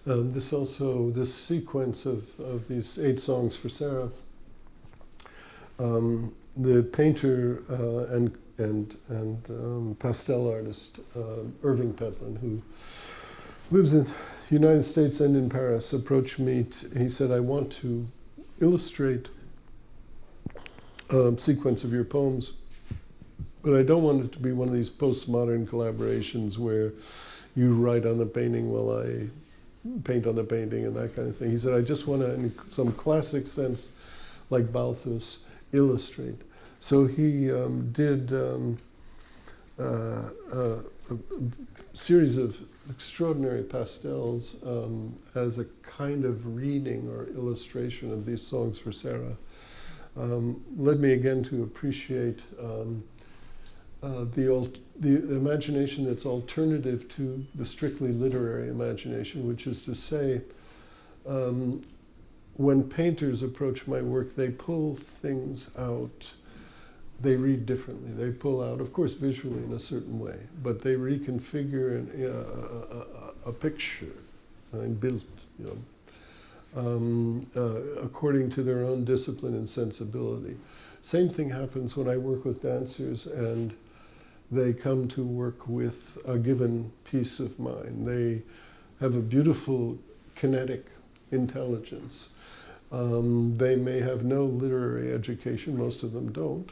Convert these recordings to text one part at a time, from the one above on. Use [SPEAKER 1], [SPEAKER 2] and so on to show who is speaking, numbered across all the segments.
[SPEAKER 1] This sequence of these 8 songs for Sarah, the painter and pastel artist Irving Pentland, who lives in the United States and in Paris, approached me. He said, I want to illustrate a sequence of your poems, but I don't want it to be one of these postmodern collaborations where you write on the painting while I paint on the painting and that kind of thing. He said, I just want to, in some classic sense, like Balthus, illustrate. So he did a series of extraordinary pastels as a kind of reading or illustration of these songs for Sarah. Led me again to appreciate the imagination that's alternative to the strictly literary imagination, which is to say, when painters approach my work, they pull things out. They read differently. They pull out, of course, visually in a certain way, but they reconfigure a picture and built, according to their own discipline and sensibility. Same thing happens when I work with dancers and they come to work with a given piece of mind. They have a beautiful kinetic intelligence. They may have no literary education, most of them don't,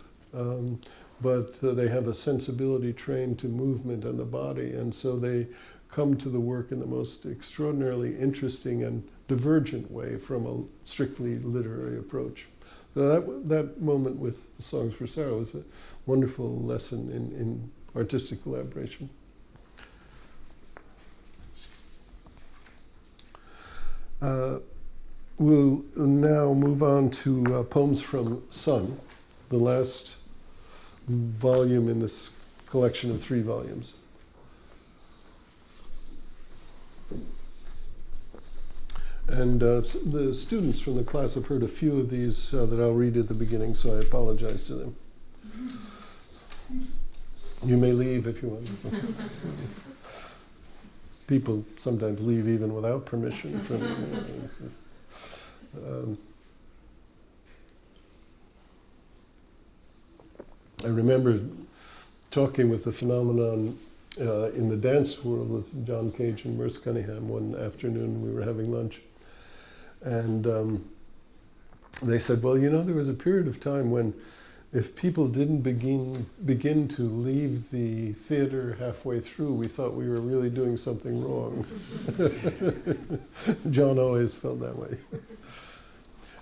[SPEAKER 1] but they have a sensibility trained to movement and the body, and so they come to the work in the most extraordinarily interesting and divergent way from a strictly literary approach. So that moment with Songs for Sarah was a wonderful lesson in artistic collaboration. We'll now move on to Poems from Sun, the last volume in this collection of 3 volumes. And the students from the class have heard a few of these that I'll read at the beginning, so I apologize to them. You may leave if you want. People sometimes leave even without permission from I remember talking with the phenomenon in the dance world with John Cage and Merce Cunningham one afternoon. We were having lunch. And they said, well, there was a period of time when if people didn't begin to leave the theater halfway through, we thought we were really doing something wrong. John always felt that way.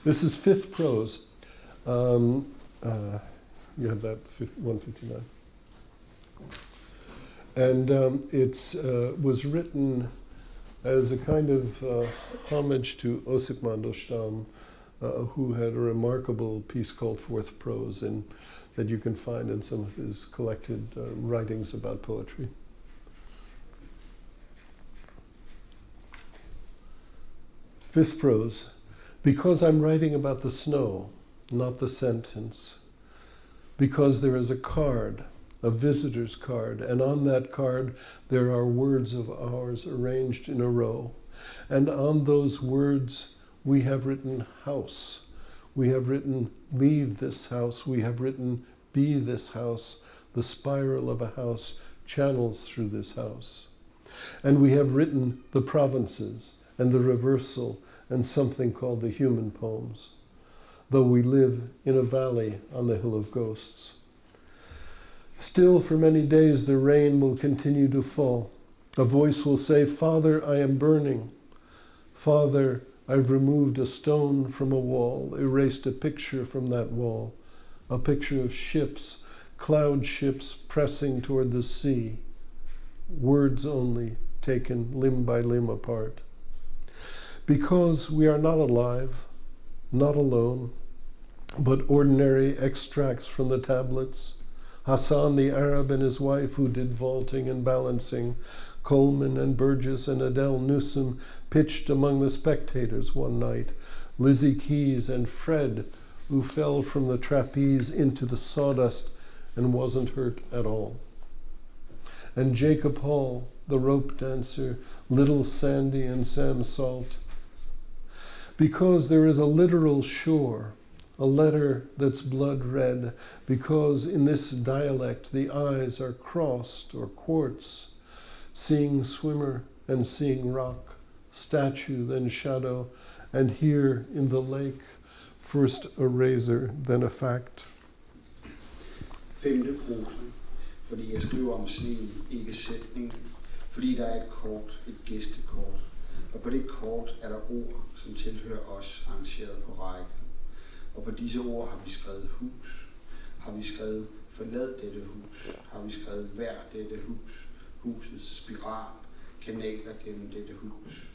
[SPEAKER 1] This is 5th prose. You have that 159. And it was written as a kind of homage to Osip Mandelstam, who had a remarkable piece called 4th Prose, that you can find in some of his collected writings about poetry. Fifth prose. Because I'm writing about the snow, not the sentence. Because there is a card, a visitor's card, and on that card there are words of ours arranged in a row. And on those words we have written house. We have written leave this house. We have written be this house. The spiral of a house channels through this house. And we have written the provinces and the reversal and something called the human poems, though we live in a valley on the hill of ghosts. Still for many days the rain will continue to fall. A voice will say, Father, I am burning. Father, I've removed a stone from a wall, erased a picture from that wall, a picture of ships, cloud ships pressing toward the sea, words only taken limb by limb apart. Because we are not alive, not alone, but ordinary extracts from the tablets. Hassan the Arab and his wife who did vaulting and balancing, Coleman and Burgess and Adele Newsom pitched among the spectators one night, Lizzie Keys and Fred who fell from the trapeze into the sawdust and wasn't hurt at all. And Jacob Hall, the rope dancer, Little Sandy and Sam Salt. Because there is a literal shore, a letter that's blood red, because in this dialect the eyes are crossed or quartz, seeing swimmer and seeing rock, statue then shadow, and here in the lake, first a razor, then a fact.
[SPEAKER 2] Femte prosa, fordi jeg skriver om sneen, ikke sætningen, fordi der er et kort, et gæstekort, og på det kort er der ord, som tilhører os, arrangeret på række. Og på disse ord har vi skrevet hus, har vi skrevet forlad dette hus, har vi skrevet vær dette hus, husets spiral, kanaler gennem dette hus.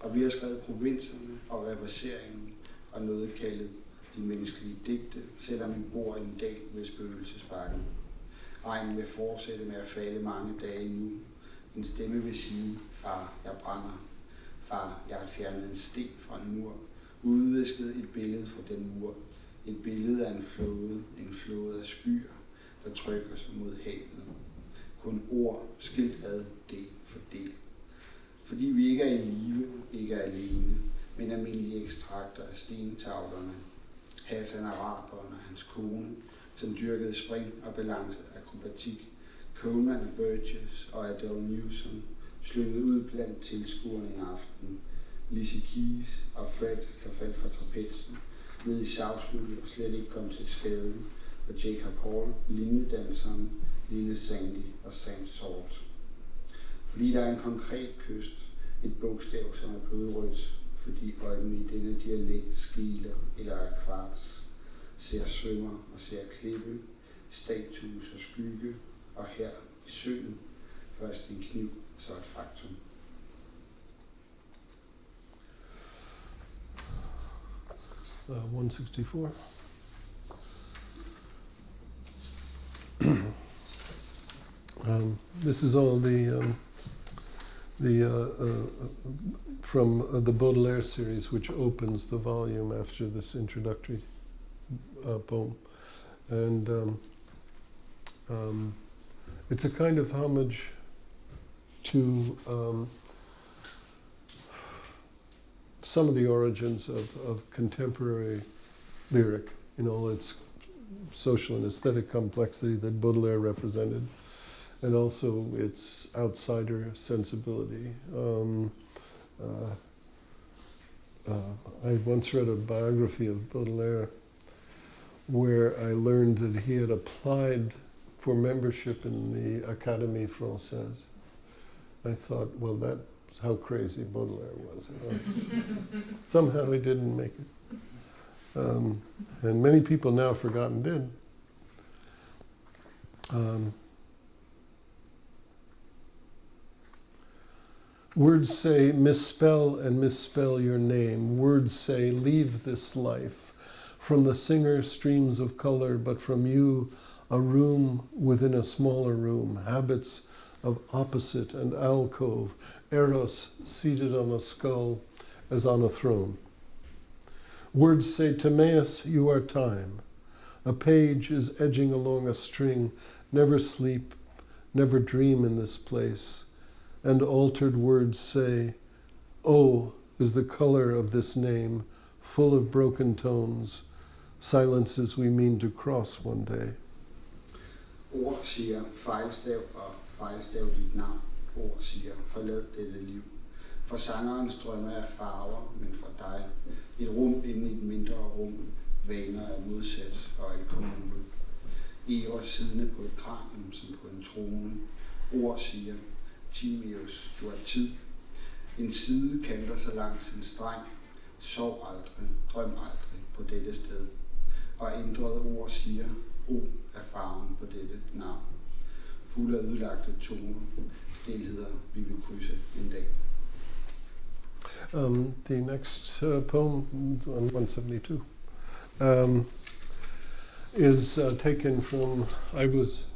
[SPEAKER 2] Og vi har skrevet provinserne og reverseringen og noget kaldet de menneskelige digte, selvom vi bor en dag ved spøgelsesbakken. Regnen vil fortsætte med at falde mange dage nu. En stemme vil sige, far, jeg brænder. Far, jeg har fjernet en sten fra en mur. Udvisket et billede fra den mur. Et billede af en flåde af skyer, der trykker sig mod havet. Kun ord skilt ad del for del. Fordi vi ikke er i live, ikke er alene, men almindelige ekstrakter af stentavlerne. Hassan Araberen og hans kone, som dyrkede spring og balance akrobatik. Coleman og Burgess og Adele Newsom slyngede ud blandt tilskuerne en aften. Lizzie Keys og Fred, der faldt fra trapetsen, ned i savsmøllet og slet ikke kom til skade. Og Jacob Hall, linjedanseren, Lille Sandy og Sam Salt. Fordi der er en konkret kyst, et bogstav, som er blodrødt, fordi øjnene i denne dialekt skiler eller er kvarts, ser sømmer og ser klippe, status og skygge, og her i søen først en kniv, så et faktum.
[SPEAKER 1] 164. This is all from the Baudelaire series, which opens the volume after this introductory poem, and it's a kind of homage to some of the origins of contemporary lyric in all its social and aesthetic complexity that Baudelaire represented, and also its outsider sensibility. I once read a biography of Baudelaire where I learned that he had applied for membership in the Académie Française. I thought, well, that's how crazy Baudelaire was. Somehow he didn't make it. And many people now forgotten did. Words say, misspell and misspell your name. Words say, leave this life. From the singer, streams of color, but from you, a room within a smaller room, habits of opposite and alcove, Eros seated on a skull as on a throne. Words say, Timaeus, you are time. A page is edging along a string, never sleep, never dream in this place. And altered words say, O is the color of this name, full of broken tones, silences we mean to cross one day.
[SPEAKER 2] Ord siger, fejlstav og fejlstav dit navn. Ord siger, forlad dette liv. For sangeren strømmer af farver, men for dig, et rum inde i et mindre rum, vaner er modsat og alkohol. Eros siddende på et kranium som på en trone. Ord siger, Timaeus, du har tid. En side kanter sig langs en streng. Sov aldrig, drøm aldrig på dette sted. Og ændrede ord siger, O er farven på dette navn. Fuld af udlagte toner, stilheder vi vil krydse en dag.
[SPEAKER 1] The next poem, on 172, is taken from, I was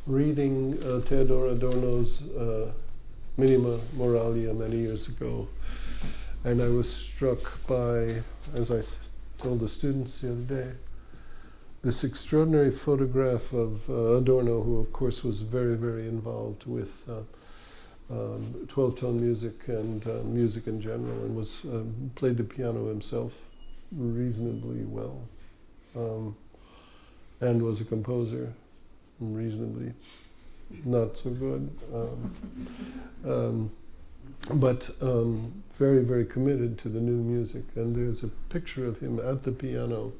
[SPEAKER 1] reading Theodor Adorno's Minima Moralia many years ago, and I was struck by, as I told the students the other day, this extraordinary photograph of Adorno, who of course was very, very involved with 12-tone music and music in general, and was played the piano himself reasonably well, and was a composer reasonably not so good, but very, very committed to the new music. And there's a picture of him at the piano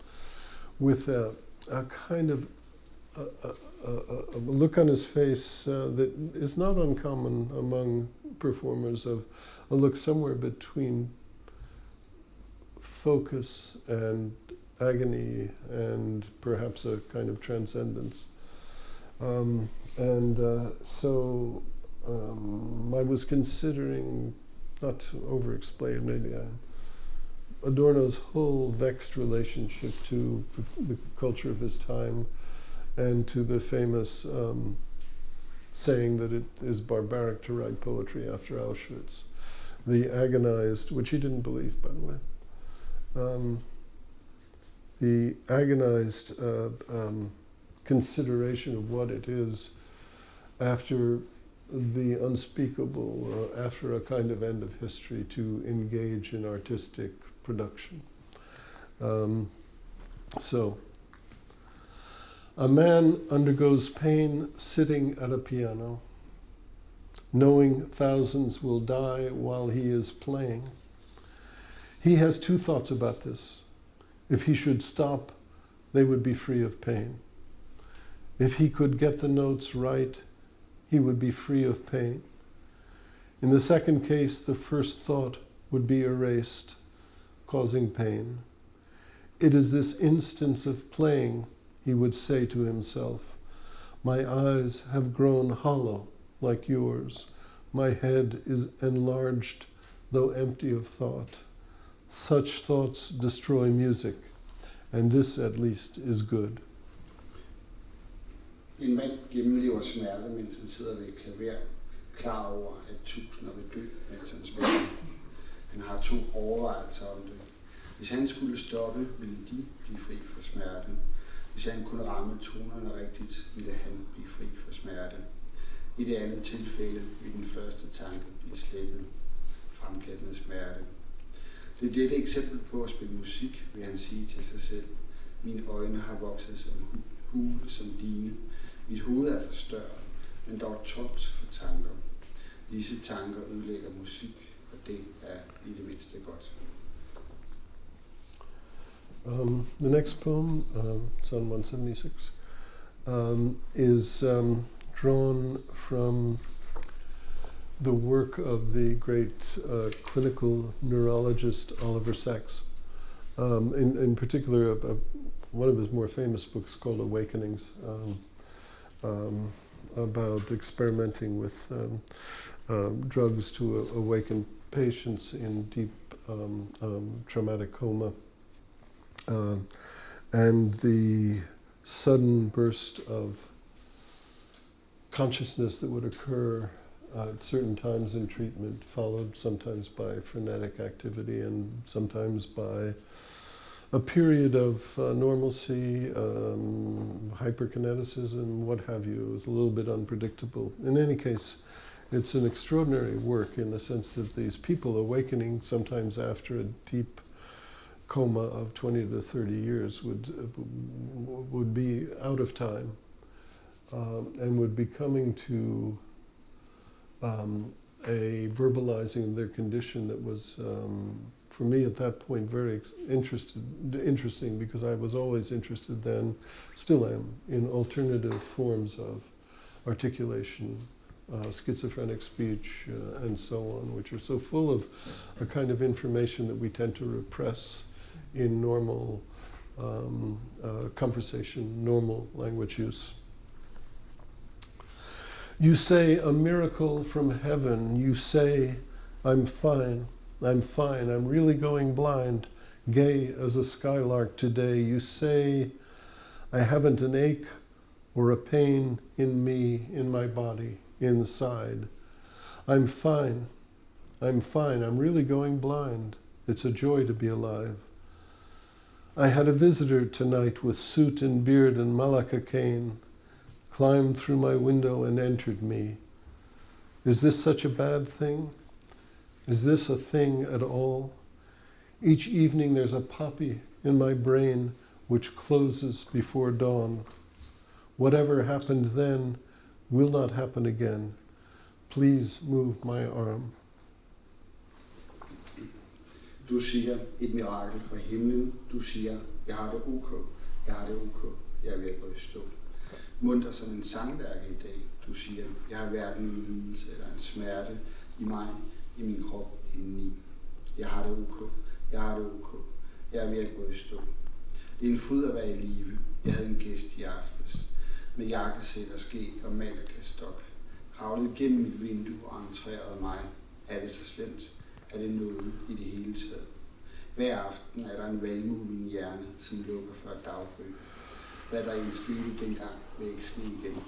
[SPEAKER 1] with a kind of a look on his face that is not uncommon among performers, of a look somewhere between focus and agony and perhaps a kind of transcendence. So I was considering, not to over-explain, maybe Adorno's whole vexed relationship to the culture of his time and to the famous saying that it is barbaric to write poetry after Auschwitz. The agonized, which he didn't believe, by the way, the agonized consideration of what it is after the unspeakable, after a kind of end of history, to engage in artistic production. So, a man undergoes pain sitting at a piano, knowing thousands will die while he is playing. He has two thoughts about this. If he should stop, they would be free of pain. If he could get the notes right, he would be free of pain. In the second case, the first thought would be erased, causing pain. It is this instance of playing, he would say to himself. My eyes have grown hollow like yours. My head is enlarged, though empty of thought. Such thoughts destroy music, and this at least is good.
[SPEAKER 2] En mand gennemlever smerte, mens han sidder ved et klaver, klar over, at tusinder vil dø, mens han spiller. Han har to overvejelser om det. Hvis han skulle stoppe, ville de blive fri for smerte. Hvis han kunne ramme tonerne rigtigt, ville han blive fri for smerte. I det andet tilfælde ville den første tanke blive slettet, fremkaldende smerte. Det er dette eksempel på at spille musik, vil han sige til sig selv. Mine øjne har vokset som hule som dine. Mit hoved er forstørret, men dog tomt for tanker. Disse tanker ødelægger musik, og det er i det mindste godt.
[SPEAKER 1] The next poem, Psalm 176, is drawn from the work of the great clinical neurologist Oliver Sacks. In particular, one of his more famous books called Awakenings, about experimenting with drugs to awaken patients in deep traumatic coma. And the sudden burst of consciousness that would occur at certain times in treatment, followed sometimes by frenetic activity and sometimes by a period of normalcy, hyperkineticism, what have you. It was a little bit unpredictable. In any case, it's an extraordinary work in the sense that these people awakening sometimes after a deep coma of 20 to 30 years would be out of time and would be coming to a verbalizing of their condition that was, for me at that point, very interesting, because I was always interested then, still am, in alternative forms of articulation, schizophrenic speech, and so on, which are so full of a kind of information that we tend to repress in normal conversation, normal language use. You say a miracle from heaven. You say, I'm fine, I'm really going blind, gay as a skylark today. You say, I haven't an ache or a pain in me, in my body, inside. I'm fine, I'm really going blind. It's a joy to be alive. I had a visitor tonight with suit and beard and malacca cane, climbed through my window and entered me. Is this such a bad thing? Is this a thing at all? Each evening there's a poppy in my brain which closes before dawn. Whatever happened then will not happen again. Please move my arm.
[SPEAKER 2] Du siger et mirakel fra himlen. Du siger, jeg har det ok, jeg har det ok, jeg er ved at gå i stå. Munter som en sanglærke i dag. Du siger, jeg har hverken en lidelse eller en smerte i mig, i min krop indeni. Jeg har det ok, jeg har det ok, jeg er ved at gå i stå. Det er en fryd at være i live. Jeg havde en gæst i aftes med jakkesæt og skæg og malerkastok. Kravlede gennem mit vindue og entrerede mig. Er det så slemt? Er det noget i det hele taget? Hver aften er der en valmue i min hjerne, som lukker for dagbøg. Hvad der egentlig skete dengang, vil ikke ske igen.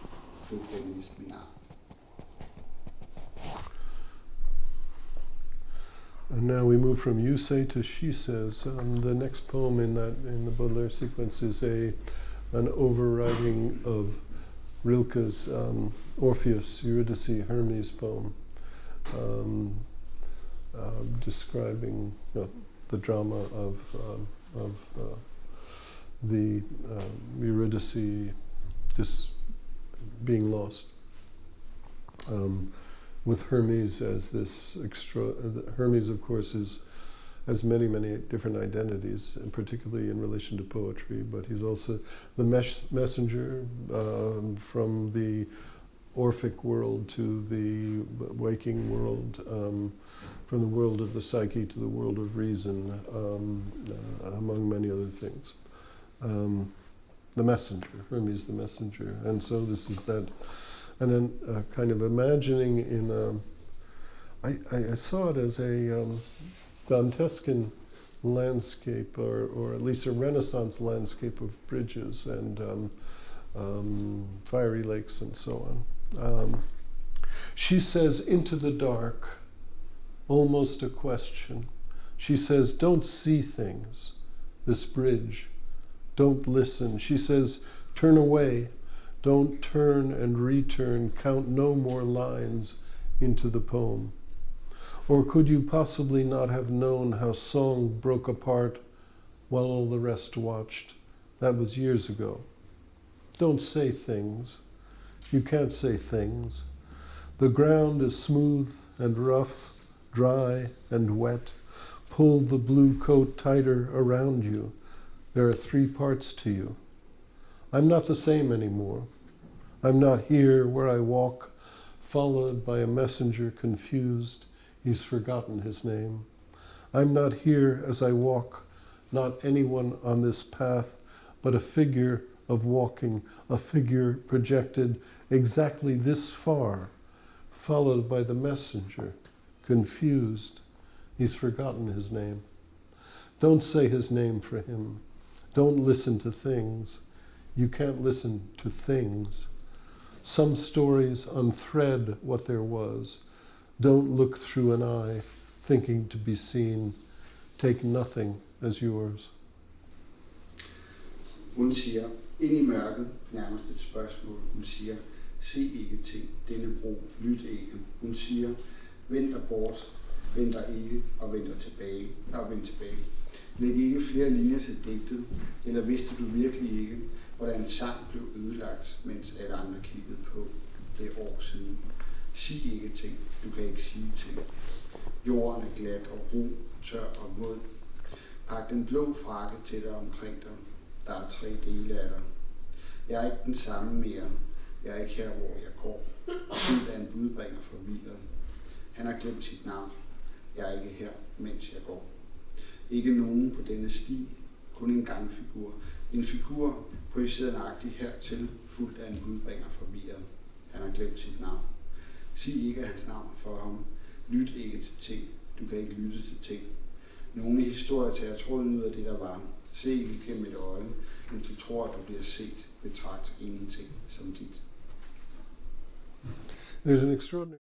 [SPEAKER 2] Du kendes min arm.
[SPEAKER 1] And now we move from you say to she says. The next poem in the Baudelaire sequence is an overriding of Rilke's Orpheus, Eurydice, Hermes poem, describing the drama of the Eurydice being lost. With Hermes as this Hermes, of course, has many, many different identities, and particularly in relation to poetry, but he's also the messenger from the Orphic world to the waking world, from the world of the psyche to the world of reason, among many other things. The messenger, Hermes the messenger. And so this is that, and then kind of imagining I saw it as a Dantescan landscape, or at least a Renaissance landscape of bridges and fiery lakes and so on. She says, into the dark, almost a question. She says, don't see things, this bridge. Don't listen. She says, turn away. Don't turn and return. Count no more lines into the poem. Or could you possibly not have known how song broke apart while all the rest watched? That was years ago. Don't say things. You can't say things. The ground is smooth and rough, dry and wet. Pull the blue coat tighter around you. There are 3 parts to you. I'm not the same anymore. I'm not here where I walk, followed by a messenger confused. He's forgotten his name. I'm not here as I walk, not anyone on this path, but a figure of walking, a figure projected exactly this far, followed by the messenger, confused. He's forgotten his name. Don't say his name for him. Don't listen to things. You can't listen to things. Some stories unthread what there was. Don't look through an eye, thinking to be seen. Take nothing as yours.
[SPEAKER 2] Hun siger, ind i mørket, nærmest et spørgsmål. Hun siger, se ikke ting, denne bro, lyt ikke. Hun siger, vend dig bort, vend dig ikke, og vend dig tilbage, og vend tilbage. Læg ikke flere linjer til digtet, eller vidste du virkelig ikke, hvordan en sang blev ødelagt, mens alle andre kiggede på. Det er år siden. Sig ikke ting, du kan ikke sige ting. Jorden er glat og ro, tør og våd. Pak den blå frakke til dig omkring dig. Der er 3 dele af dig. Jeg er ikke den samme mere. Jeg er ikke her, hvor jeg går. Fyldt af en budbringer forvirret. Han har glemt sit navn. Jeg er ikke her, mens jeg går. Ikke nogen på denne sti, kun en gangfigur. En figur projiceret nøjagtigt hertil, fuldt af en budbringer forvirret. Han har glemt sit navn. Sig ikke hans navn for ham. Lyt ikke til ting. Du kan ikke lytte til ting. Nogle historier tager tråden ud af det, der var. Se ikke gennem et øje, mens du tror, at du bliver set. Betragt ingenting som dit.
[SPEAKER 1] There's an extraordinary